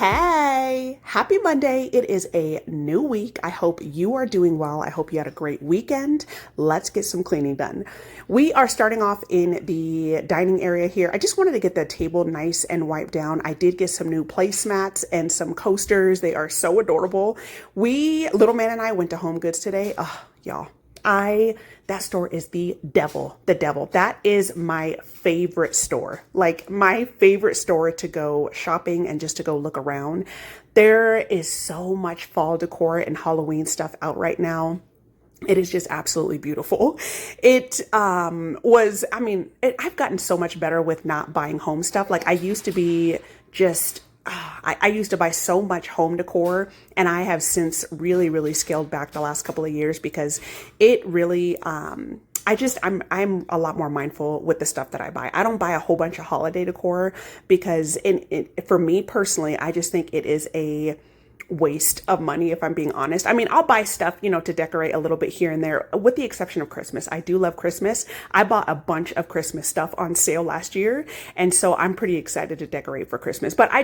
Hey, happy Monday. It is a new week. I hope you are doing well. I hope you had a great weekend. Let's get some cleaning done. We are starting off in the dining area here. I just wanted to get the table nice and wiped down. I did get some new placemats and some coasters. They are so adorable. Little man and I went to Home Goods today. Oh, y'all. That store is the devil. That is my favorite store. Like my favorite store to go shopping and just to go look around. There is so much fall decor and Halloween stuff out right now. It is just absolutely beautiful. I've gotten so much better with not buying home stuff. Like I used to be just I used to buy so much home decor, and I have since really scaled back the last couple of years because it really, I'm a lot more mindful with the stuff that I buy. I don't buy a whole bunch of holiday decor because for me personally, I just think it is a waste of money, if I'm being honest. I mean, I'll buy stuff, to decorate a little bit here and there, with the exception of Christmas. I do love Christmas. I bought a bunch of Christmas stuff on sale last year, and so I'm pretty excited to decorate for Christmas. But I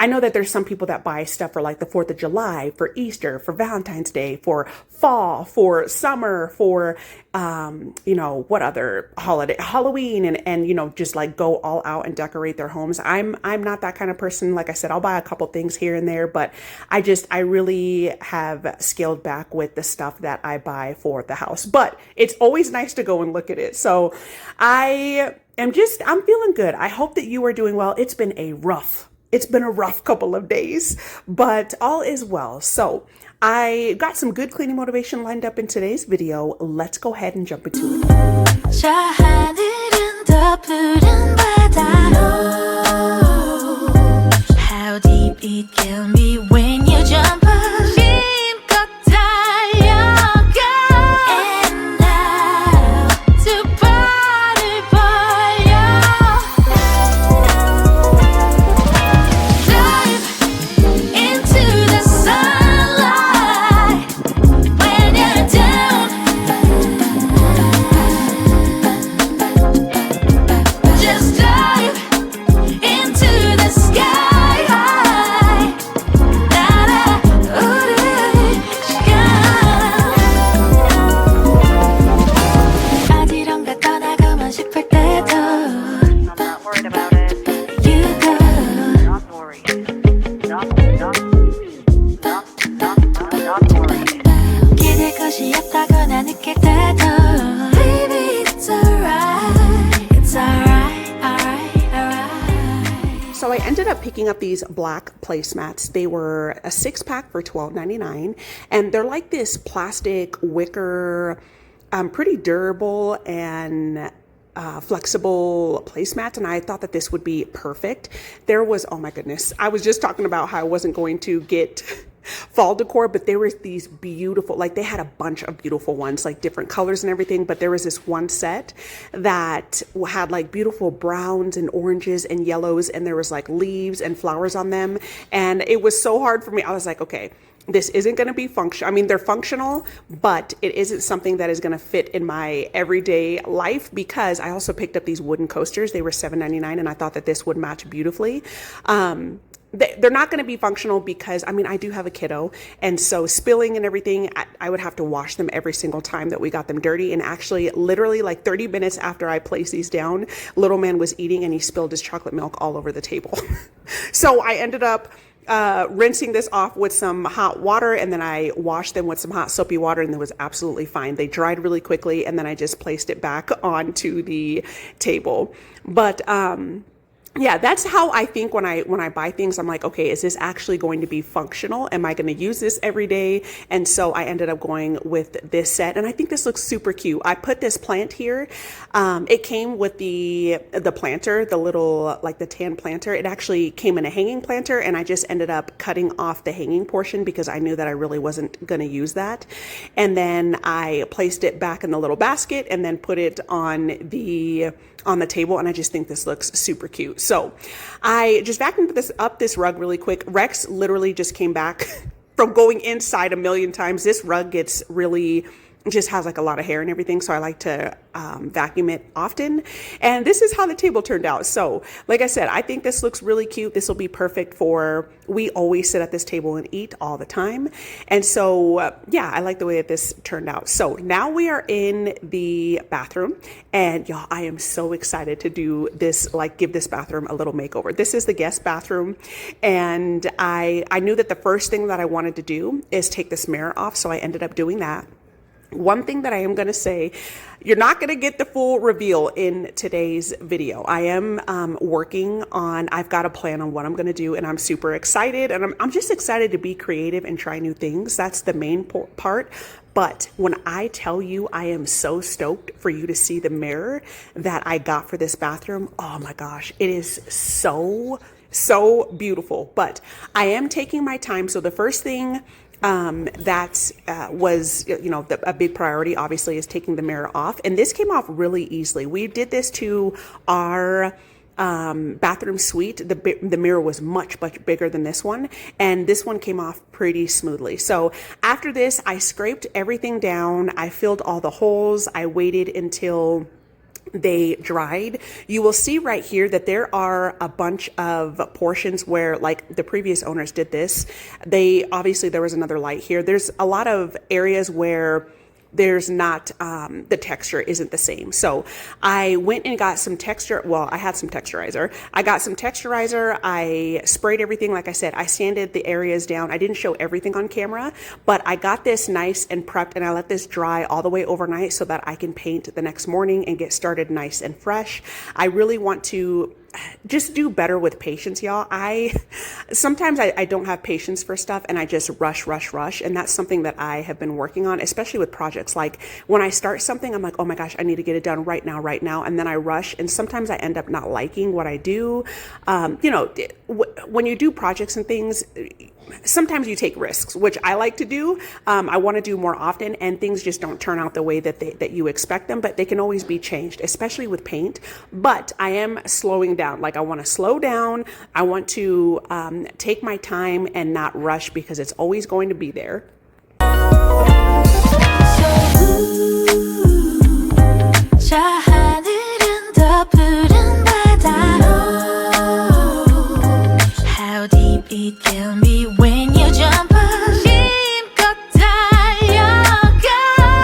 know that there's some people that buy stuff for like the 4th of July, for Easter, for Valentine's Day, for fall, for summer, for what other holiday, Halloween, and just like go all out and decorate their homes. I'm not that kind of person. Like I said, I'll buy a couple things here and there, but I really have scaled back with the stuff that I buy for the house. But it's always nice to go and look at it. So I'm feeling good. I hope that you are doing well. It's been a rough couple of days, but all is well. So I got some good cleaning motivation lined up in today's video. Let's go ahead and jump into it. How deep it can be when you jump. So I ended up picking up these black placemats. They were a 6-pack for $12.99, and they're like this plastic wicker, pretty durable and flexible placemats, and I thought that this would be perfect. Oh my goodness, I was just talking about how I wasn't going to get fall decor, but there was these beautiful, like they had a bunch of beautiful ones, like different colors and everything, but there was this one set that had like beautiful browns and oranges and yellows, and there was like leaves and flowers on them, and it was so hard for me. I was like, okay, this isn't going to be functional. I mean, they're functional, but it isn't something that is going to fit in my everyday life, because I also picked up these wooden coasters. They were $7.99, and I thought that this would match beautifully. They're not going to be functional because, I do have a kiddo, and so spilling and everything, I would have to wash them every single time that we got them dirty. And actually, literally like 30 minutes after I placed these down, little man was eating and he spilled his chocolate milk all over the table. So I ended up rinsing this off with some hot water, and then I washed them with some hot soapy water, and it was absolutely fine. They dried really quickly, and then I just placed it back onto the table. But yeah, that's how I think when I buy things. I'm like, okay, is this actually going to be functional? Am I going to use this every day? And so I ended up going with this set, and I think this looks super cute. I put this plant here. It came with the planter, the little, like the tan planter. It actually came in a hanging planter, and I just ended up cutting off the hanging portion because I knew that I really wasn't going to use that. And then I placed it back in the little basket and then put it on the table, and I just think this looks super cute. So I just vacuumed this rug really quick. Rex literally just came back from going inside a million times. This rug gets really just has like a lot of hair and everything, so I like to vacuum it often. And this is how the table turned out. So like I said, I think this looks really cute. This will be perfect for, we always sit at this table and eat all the time. And so yeah, I like the way that this turned out. So now we are in the bathroom, and y'all, I am so excited to do this, like give this bathroom a little makeover. This is the guest bathroom, and I knew that the first thing that I wanted to do is take this mirror off, so I ended up doing that. One thing that I am going to say, you're not going to get the full reveal in today's video. I am working on, I've got a plan on what I'm going to do, and I'm super excited, and I'm just excited to be creative and try new things. That's the main part. But when I tell you I am so stoked for you to see the mirror that I got for this bathroom, oh my gosh, it is so beautiful. But I am taking my time. So the first thing that was, you know, a big priority obviously is taking the mirror off. And this came off really easily. We did this to our bathroom suite. The mirror was much bigger than this one, and this one came off pretty smoothly. So after this, I scraped everything down. I filled all the holes. I waited until they dried. You will see right here that there are a bunch of portions where, like, the previous owners did this. Obviously there was another light here. There's a lot of areas where there's not, the texture isn't the same. So I went and got some texture. Well, I had some texturizer. I got some texturizer. I sprayed everything. Like I said, I sanded the areas down. I didn't show everything on camera, but I got this nice and prepped, and I let this dry all the way overnight so that I can paint the next morning and get started nice and fresh. I really want to just do better with patience, y'all. Sometimes I don't have patience for stuff, and I just rush. And that's something that I have been working on, especially with projects. Like when I start something, I'm like, oh my gosh, I need to get it done right now. And then I rush. And sometimes I end up not liking what I do. You know, when you do projects and things, sometimes you take risks, which I like to do. I want to do more often, and things just don't turn out the way that you expect them, but they can always be changed, especially with paint. But I am slowing down. Like, I want to slow down. I want to take my time and not rush, because it's always going to be there. How deep it can be when you jump 힘껏 달려가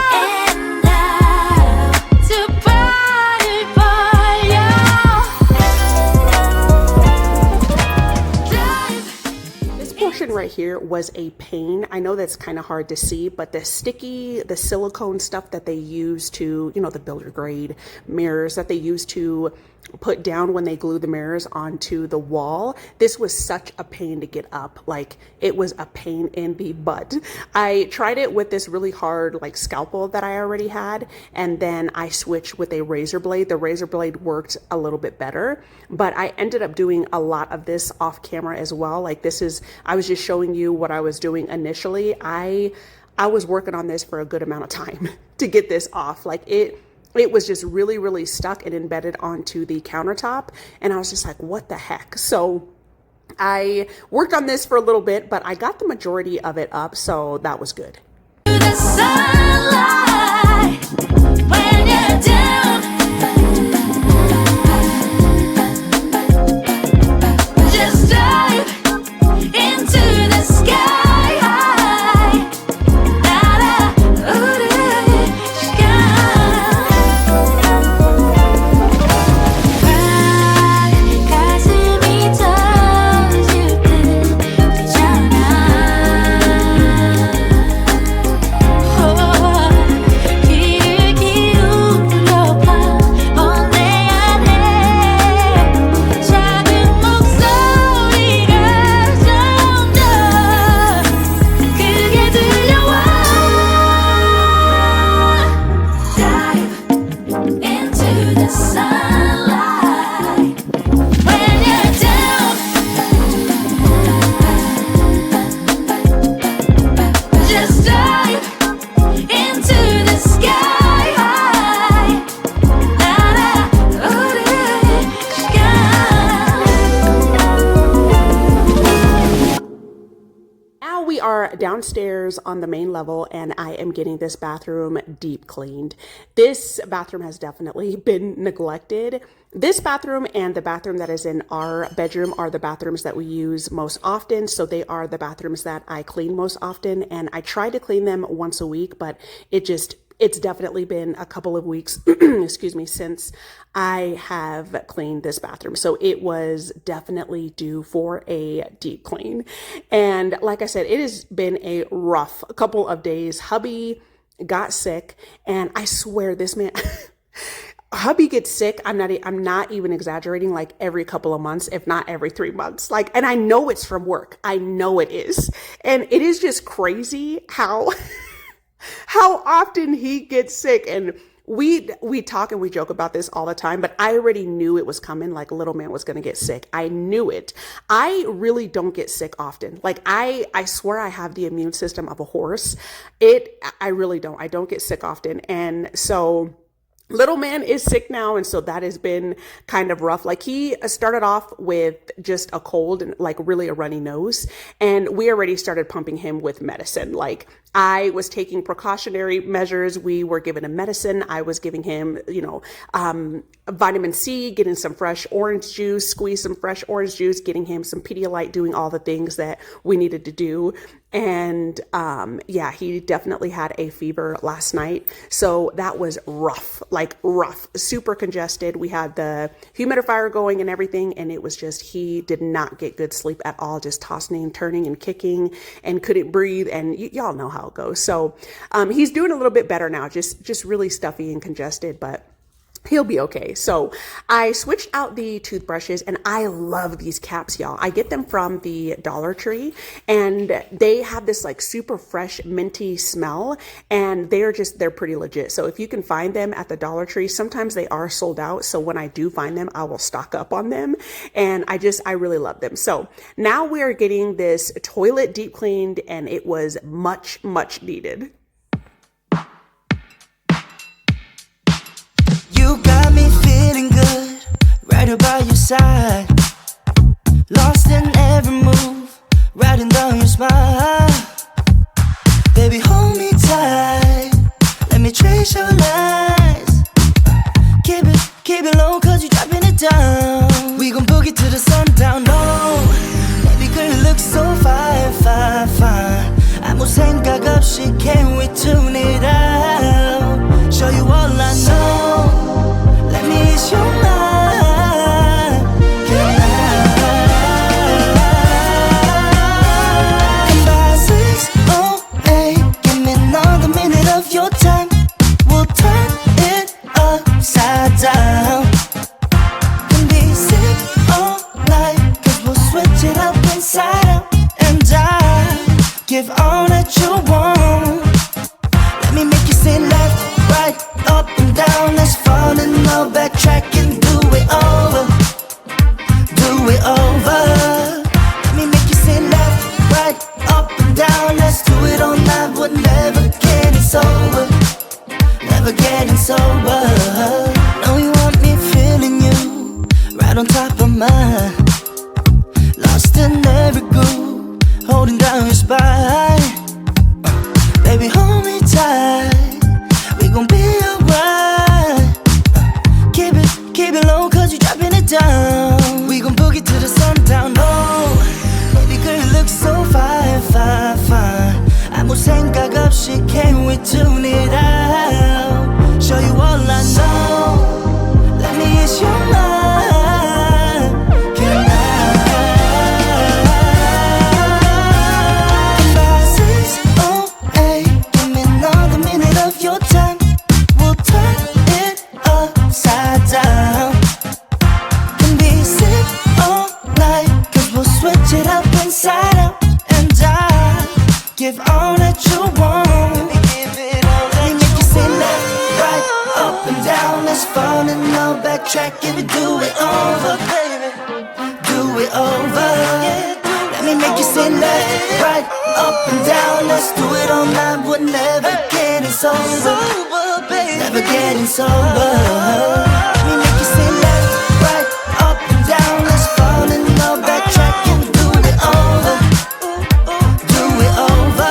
And now 두 발을 벌려 This portion right here was a pain. I know that's kind of hard to see, but the silicone stuff that they use to, you know, the builder grade mirrors that they use to put down when they glue the mirrors onto the wall, this was such a pain to get up. Like, it was a pain in the butt. I tried it with this really hard, like, scalpel that I already had, and then I switched with a razor blade. The razor blade worked a little bit better, but I ended up doing a lot of this off camera as well. Like, I was just showing you what I was doing initially. I was working on this for a good amount of time to get this off. Like, it was just really stuck and embedded onto the countertop, and I was just like, what the heck? So I worked on this for a little bit, but I got the majority of it up, so that was good. The sunlight when you're down, just dive into the sky. are downstairs on the main level, and I am getting this bathroom deep cleaned. This bathroom has definitely been neglected. This bathroom and the bathroom that is in our bedroom are the bathrooms that we use most often. So they are the bathrooms that I clean most often, and I try to clean them once a week, but it's definitely been a couple of weeks, excuse me, since I have cleaned this bathroom. So it was definitely due for a deep clean. And like I said, it has been a rough couple of days. Hubby got sick, and I swear this man, hubby gets sick. I'm not even exaggerating, like every couple of months, if not every 3 months. Like, and I know it's from work. I know it is. And it is just crazy how often he gets sick. And we talk and we joke about this all the time, but I already knew it was coming. Like, little man was going to get sick. I knew it. I really don't get sick often. Like, I swear I have the immune system of a horse. I really don't. I don't get sick often. And so little man is sick now, and so that has been kind of rough. Like, he started off with just a cold and like really a runny nose, and we already started pumping him with medicine. Like, I was taking precautionary measures. We were giving him medicine. I was giving him, vitamin C, getting some fresh orange juice, squeeze some fresh orange juice, getting him some Pedialyte, doing all the things that we needed to do. And yeah, he definitely had a fever last night. So that was rough, like rough, super congested. We had the humidifier going and everything, and it was just, he did not get good sleep at all, just tossing and turning and kicking and couldn't breathe. And y'all know how it goes. So he's doing a little bit better now, just really stuffy and congested, but he'll be okay. So I switched out the toothbrushes, and I love these caps, y'all. I get them from the Dollar Tree, and they have this like super fresh minty smell, and they're pretty legit. So if you can find them at the Dollar Tree, sometimes they are sold out. So when I do find them, I will stock up on them, and I really love them. So now we are getting this toilet deep cleaned, and it was much, much needed. You got me feeling good, right by your side. Lost in every move, riding down your spine. Baby, hold me tight, let me trace your lines. Keep it low, cause you dropping it down. We gon' boogie to the sundown, no. Baby girl, you look so fine, fine, fine. 아무 생각 없이 can we tune it out? Show you all I know, let me ease your mind. Can I? By 6:08, give me another minute of your time. We'll turn it upside down. Can be sick all night, cause we'll switch it up inside out. And I give all that you want. Let me make you say left, right, up and down. Let's fall in love, backtrack and do it over. Do it over. Let me make you say left, right, up and down. Let's do it all night, we're never getting sober. Never getting sober. Know you want me feeling you, right on top of mine. Lost in every groove, holding down your spine. Baby, hold me tight, we gon' be alright. Keep it low, cause you dropping it down. We gon' boogie to the sundown, no. Baby girl, you look so fine, fine, fine. 아무 생각 없이 can we tune it out? Show you all I know, let me ease your mind. Can by 6:08, give me another minute of your time. We'll turn it upside down. Can be sick all night, cause we'll switch it up inside out. And I give all that you want. Let me make you say left, right, up and down. Let's fall in love, backtrack and do it over, baby. Do it over. Let me make you say left, right, up and down. Let's do it all night, we're never getting sober. Never getting sober. Let me make you say left, right, up and down. Let's fall in love, backtrack and do it over. Do it over.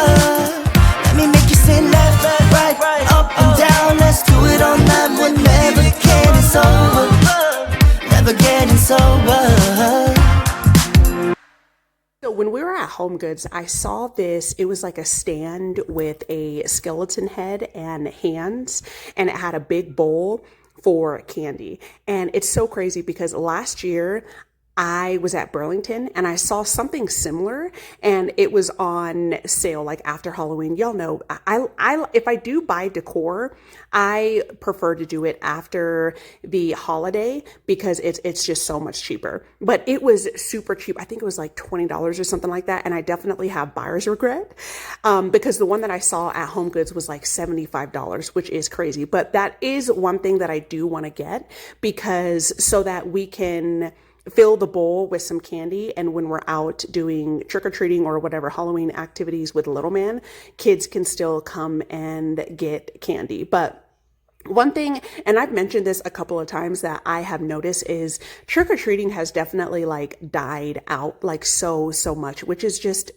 when we were at Home Goods, I saw this. It was like a stand with a skeleton head and hands, and it had a big bowl for candy. And it's so crazy because last year I was at Burlington and I saw something similar, and it was on sale like after Halloween. Y'all know I if I do buy decor, I prefer to do it after the holiday because it's just so much cheaper. But it was super cheap. I think it was like $20 or something like that, and I definitely have buyer's regret because the one that I saw at Home Goods was like $75, which is crazy. But that is one thing that I do want to get, because so that we can fill the bowl with some candy, and when we're out doing trick-or-treating or whatever Halloween activities with little man, kids can still come and get candy. But one thing, and I've mentioned this a couple of times, that I have noticed is trick-or-treating has definitely like died out like so much, which is just,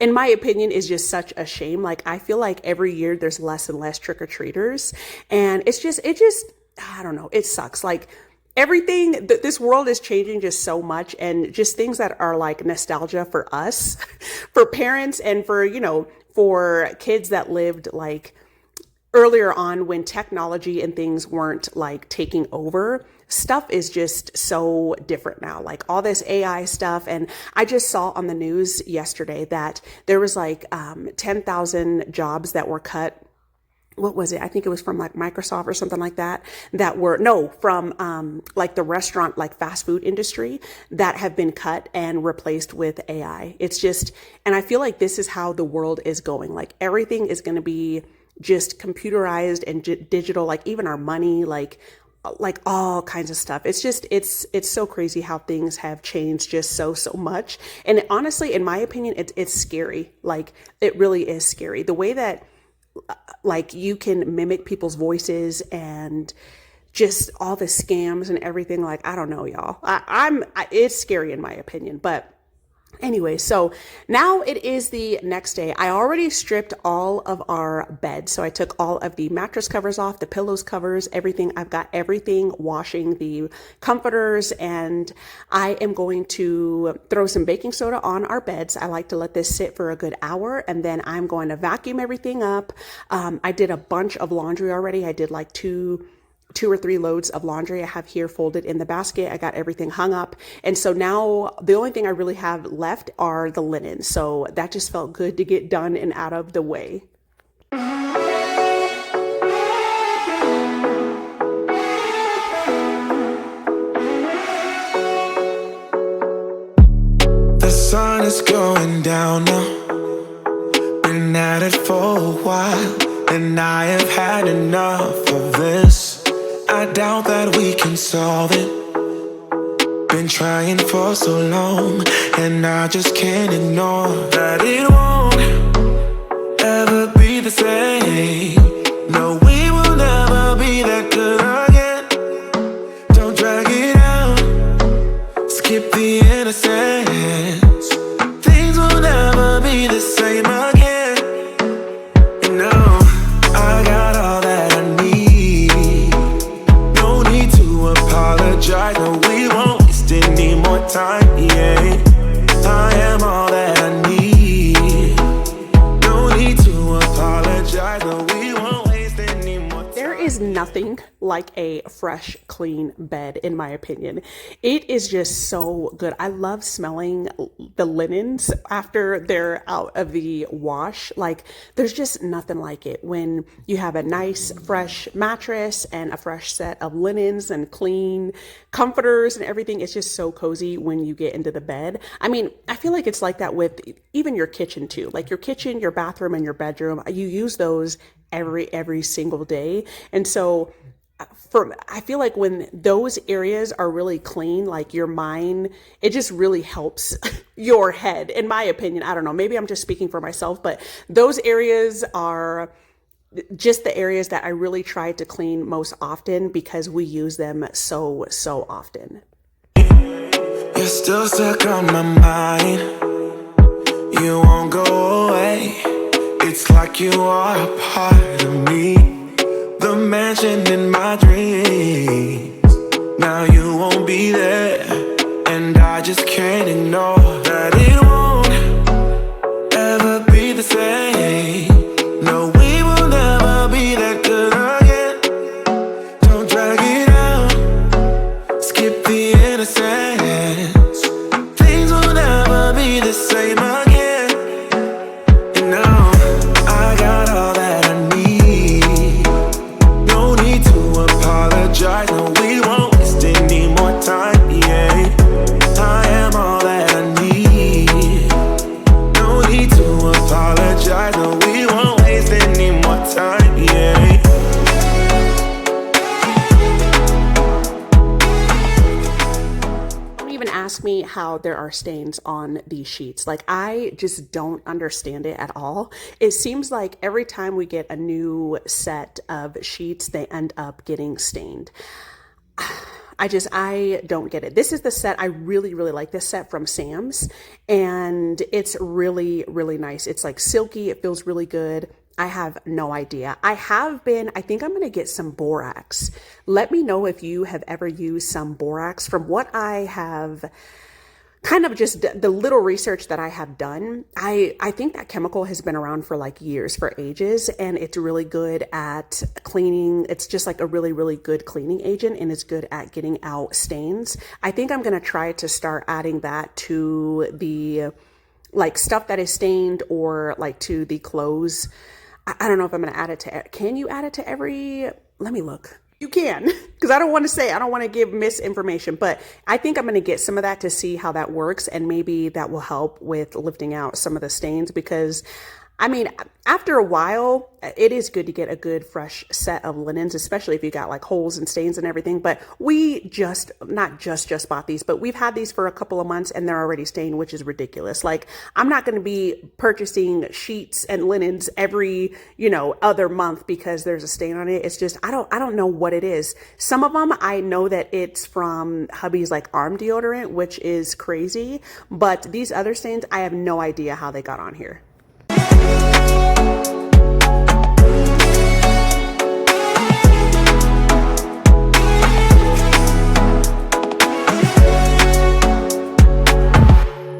in my opinion, is just such a shame. Like I feel like every year there's less and less trick-or-treaters, and it just I don't know, it sucks. Like everything, this world is changing just so much, and just things that are like nostalgia for us, for parents, and for, you know, for kids that lived like earlier on when technology and things weren't like taking over. Stuff is just so different now, like all this AI stuff. And I just saw on the news yesterday that there was like 10,000 jobs that were cut. What was it? I think it was from like Microsoft or something like that, from like the restaurant, like fast food industry, that have been cut and replaced with AI. It's just, and I feel like this is how the world is going. Like everything is going to be just computerized and digital, like even our money, like all kinds of stuff. It's just, it's so crazy how things have changed just so much. And honestly, in my opinion, it's scary. Like it really is scary. The way that like you can mimic people's voices and just all the scams and everything. Like, I don't know, y'all. It's scary in my opinion. But anyway, so now it is the next day. I already stripped all of our beds. So I took all of the mattress covers off, the pillows covers, everything. I've got everything washing, the comforters, and I am going to throw some baking soda on our beds. I like to let this sit for a good hour, and then I'm going to vacuum everything up. I did a bunch of laundry already. I did like two or three loads of laundry I have here folded in the basket. I got everything hung up. And so now the only thing I really have left are the linens. So that just felt good to get done and out of the way. The sun is going down now. Been at it for a while, and I have had enough of this. I doubt that we can solve it. Been trying for so long, and I just can't ignore that it won't ever be the same. No, we will never be that good again. Don't drag it out, skip the innocence. Things will never be the same again. You know, I got all that I need. No need to apologize, no, we won't waste any more time, yeah. I am all that I need. No need to apologize, no, we won't waste any more time. There is nothing like a fresh, clean bed, in my opinion. It is just so good. I love smelling the linens after they're out of the wash. Like, there's just nothing like it when you have a nice, fresh mattress and a fresh set of linens and clean comforters and everything. It's just so cozy when you get into the bed. I mean, I feel like it's like that with even your kitchen too. Like your kitchen, your bathroom, and your bedroom, you use those every single day. And so I feel like when those areas are really clean, like your mind, it just really helps your head, in my opinion. I don't know, maybe I'm just speaking for myself, but those areas are just the areas that I really try to clean most often because we use them so often. You're still stuck on my mind. You won't go away. It's like you are a part of me. The mansion in my dreams. Now you won't be there, and I just can't ignore that it won't ask me how there are stains on these sheets. Like, I just don't understand it at all. It seems like every time we get a new set of sheets, they end up getting stained. I don't get it. This is the set. I really, really like this set from Sam's, and it's really, really nice. It's like silky. It feels really good. I have no idea. I think I'm going to get some borax. Let me know if you have ever used some borax. From what I have kind of just the little research that I have done, I think that chemical has been around for like years, for ages, and it's really good at cleaning. It's just like a really, really good cleaning agent, and it's good at getting out stains. I think I'm going to try to start adding that to the like stuff that is stained, or like to the clothes. I don't know if I'm going to add it to, can you add it to every, let me look. You can, because I don't want to give misinformation, but I think I'm going to get some of that to see how that works. And maybe that will help with lifting out some of the stains, because I mean, after a while, it is good to get a good fresh set of linens, especially if you got like holes and stains and everything. But we not just bought these, but we've had these for a couple of months and they're already stained, which is ridiculous. Like, I'm not going to be purchasing sheets and linens every, other month because there's a stain on it. It's just, I don't know what it is. Some of them, I know that it's from hubby's like arm deodorant, which is crazy. But these other stains, I have no idea how they got on here.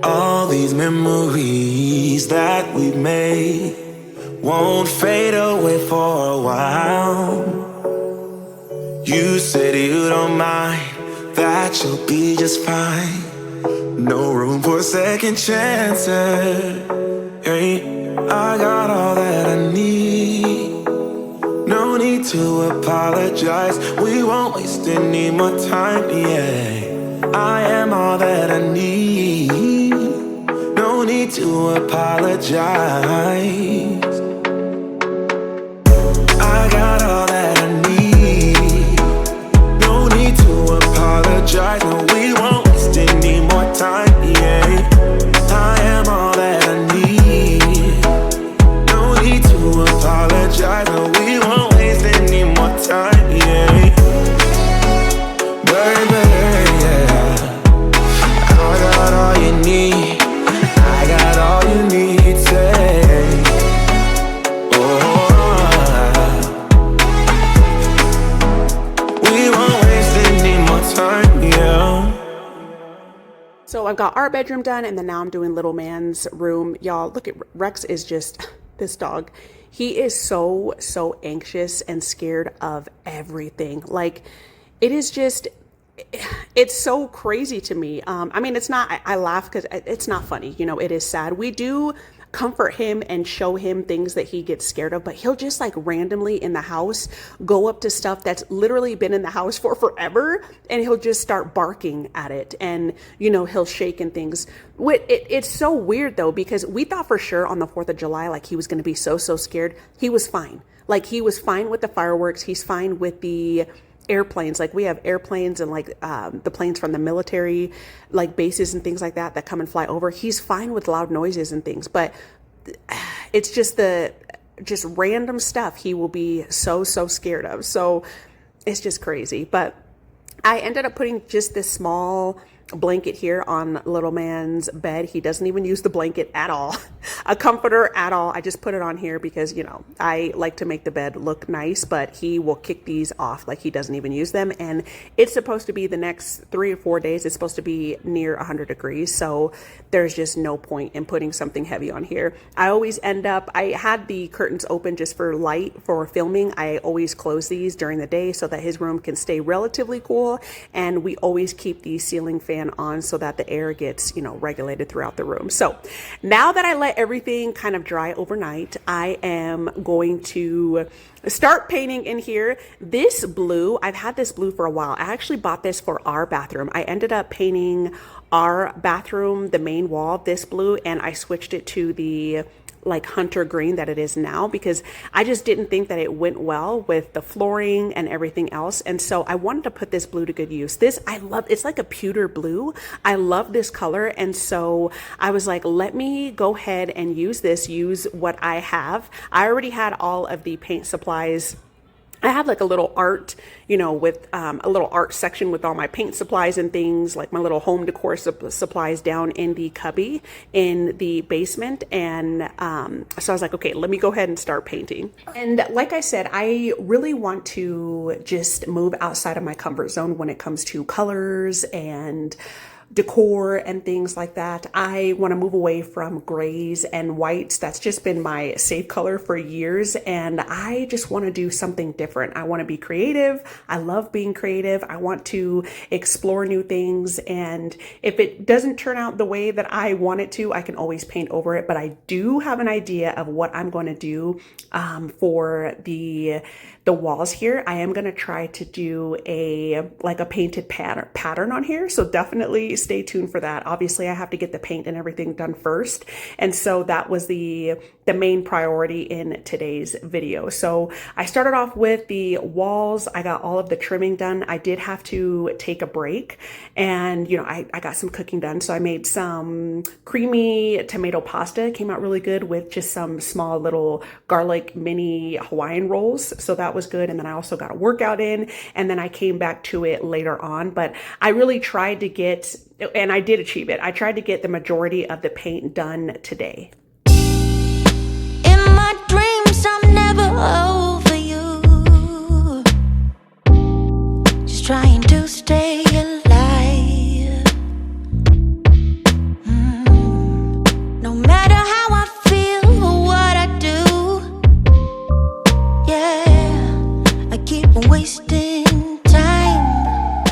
All these memories that we've made won't fade away for a while. You said you don't mind, that you'll be just fine. No room for second chances. Hey, I got all that I need. No need to apologize. We won't waste any more time, yeah. I am all that I need. No need to apologize. I got all that I need. No need to apologize. No, we won't waste any more time, yeah. I am all that I need. No need to apologize. No, we won't waste any more time, yeah. Baby, yeah. I got all you need. I got all you need, say. Oh, we won't waste any more time, yeah. So I've got our bedroom done, and then now I'm doing little man's room. Y'all, look at Rex is just, this dog, he is so anxious and scared of everything. Like, it is just, it's so crazy to me. I mean, it's not, I laugh because it's not funny. It is sad. We do comfort him and show him things that he gets scared of, but he'll just like randomly in the house go up to stuff that's literally been in the house for forever, and he'll just start barking at it, and he'll shake and things. It's so weird though, because we thought for sure on the 4th of July like he was going to be so scared. He was fine. Like, he was fine with the fireworks. He's fine with the airplanes. Like, we have airplanes and like the planes from the military like bases and things like that come and fly over. He's fine with loud noises and things, but it's just just random stuff he will be so scared of. So it's just crazy. But I ended up putting just this small blanket here on little man's bed. He doesn't even use the blanket at all, a comforter at all. I just put it on here because, I like to make the bed look nice, but he will kick these off. Like, he doesn't even use them. And it's supposed to be the next 3 or 4 days. It's supposed to be near 100 degrees. So there's just no point in putting something heavy on here. I always I had the curtains open just for light for filming. I always close these during the day so that his room can stay relatively cool. And we always keep the ceiling fan on so that the air gets, regulated throughout the room. So now that I let everything kind of dry overnight, I am going to start painting in here. This blue, I've had this blue for a while. I actually bought this for our bathroom. I ended up painting our bathroom, the main wall, this blue, and I switched it to the like hunter green that it is now, because I just didn't think that it went well with the flooring and everything else. And so I wanted to put this blue to good use. This, I love, it's like a pewter blue. I love this color. And so I was like, let me go ahead and use what I have. I already had all of the paint supplies. I have like a little art, with a little art section with all my paint supplies and things, like my little home decor supplies down in the cubby in the basement. And so I was like, okay, let me go ahead and start painting. And like I said, I really want to just move outside of my comfort zone when it comes to colors and decor and things like that. I want to move away from grays and whites. That's just been my safe color for years. And I just want to do something different. I want to be creative. I love being creative. I want to explore new things. And if it doesn't turn out the way that I want it to, I can always paint over it. But I do have an idea of what I'm going to do for the walls here. I am going to try to do a painted pattern on here. So definitely stay tuned for that. Obviously I have to get the paint and everything done first. And so that was the main priority in today's video. So I started off with the walls. I got all of the trimming done. I did have to take a break, and I got some cooking done. So I made some creamy tomato pasta. It came out really good with just some small little garlic mini Hawaiian rolls. So that was good. And then I also got a workout in, and then I came back to it later on. But I really tried to get, and I did achieve it, I tried to get the majority of the paint done today. In my dreams, I'm never over you. Just trying to stay alive. No matter how I feel or what I do, yeah, I keep on wasting time.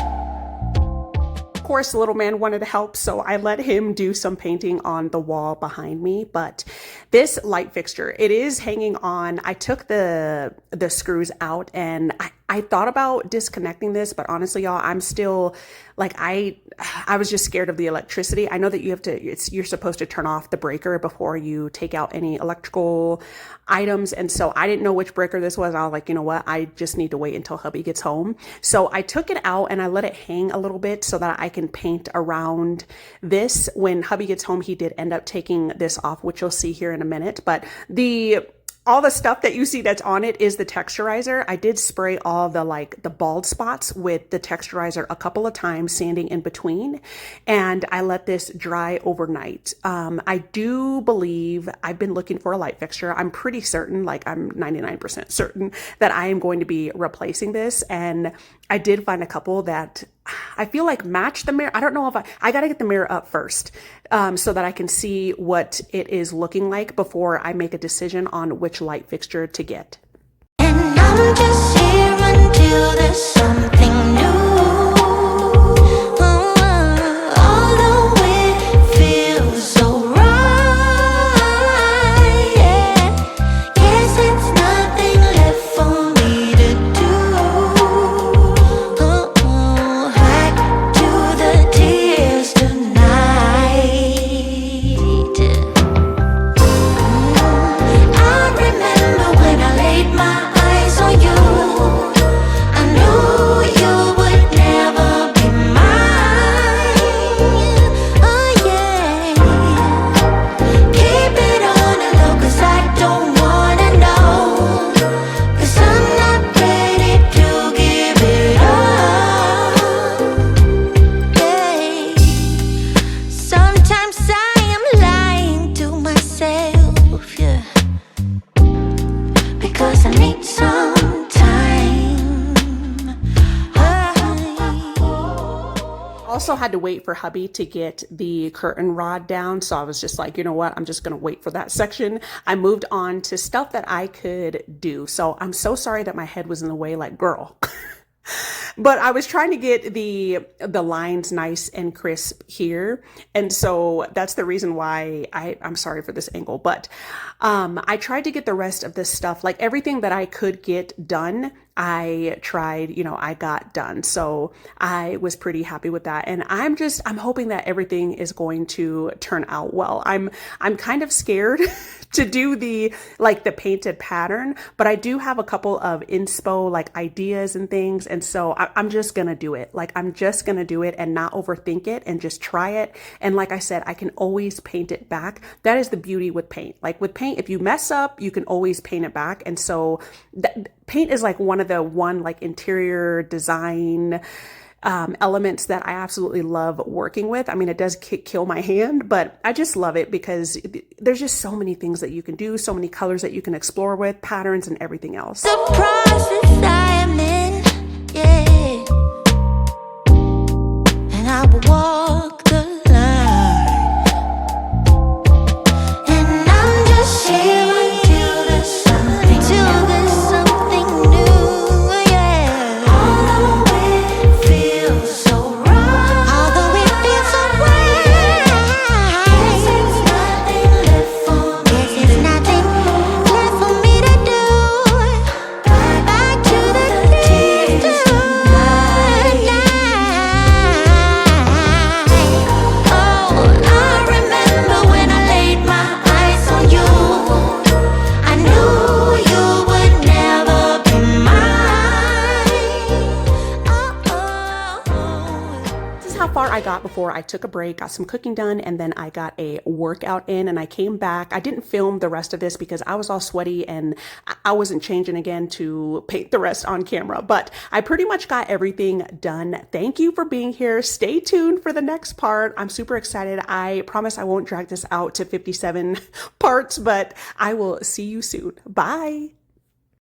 Of course, the little man wanted to help, so I let him do some painting on the wall behind me. But this light fixture, it is hanging on. I took the screws out, and I thought about disconnecting this, but honestly, y'all, I'm still like, I was just scared of the electricity. I know that you're supposed to turn off the breaker before you take out any electrical items. And so I didn't know which breaker this was. I was like, you know what? I just need to wait until hubby gets home. So I took it out and I let it hang a little bit so that I can paint around this. When hubby gets home, he did end up taking this off, which you'll see here in a minute. But all the stuff that you see that's on it is the texturizer. I did spray all the bald spots with the texturizer a couple of times, sanding in between, and I let this dry overnight. I do believe I've been looking for a light fixture. I'm pretty certain, like I'm 99% certain that I am going to be replacing this, and I did find a couple that I feel like match the mirror. I don't know if I got to get the mirror up first so that I can see what it is looking like before I make a decision on which light fixture to get. And I'm just here until there's something new. Although it feels so right, yeah. Guess it's nothing left for me to do. Back to the tears tonight. I remember when I laid my eyes on you. I knew you would never be mine. Oh yeah. Keep it on the low, 'cause I don't wanna know. 'Cause I'm not ready to give it up. Yeah. Sometimes I am lying to myself, yeah. Because I need some time. Also had to wait for hubby to get the curtain rod down. So I was just like, you know what? I'm just going to wait for that section. I moved on to stuff that I could do. So I'm so sorry that my head was in the way, like, girl. But I was trying to get the lines nice and crisp here. And so that's the reason why I'm sorry for this angle. But I tried to get the rest of this stuff, like everything that I could get done, I tried, I got done. So I was pretty happy with that. And I'm hoping that everything is going to turn out well. I'm kind of scared to do the painted pattern, but I do have a couple of inspo like ideas and things. And so I'm just going to do it. Like, I'm just going to do it and not overthink it and just try it. And like I said, I can always paint it back. That is the beauty with paint. Like with paint, if you mess up, you can always paint it back. And so paint is like one of the like interior design elements that I absolutely love working with. I mean, it does kill my hand, but I just love it because there's just so many things that you can do, so many colors that you can explore with, patterns and everything else. The process I am in, yeah. And I will walk the line. And I'm just here until there's something new, yeah. Although it feels so right. Although it feels so right. Guess there's nothing left for me. Guess there's nothing left for me to do. Back to the tears tonight. Oh, I remember when I laid my eyes on you. I knew you would never be mine. This is how far I got before I took a break, got some cooking done, and then I got a workout in and I came back. I didn't film the rest of this because I was all sweaty and I wasn't changing again to paint the rest on camera, but I pretty much got everything done. Thank you for being here. Stay tuned for the next part. I'm super excited. I promise I won't drag this out to 57 parts, but I will see you soon. Bye.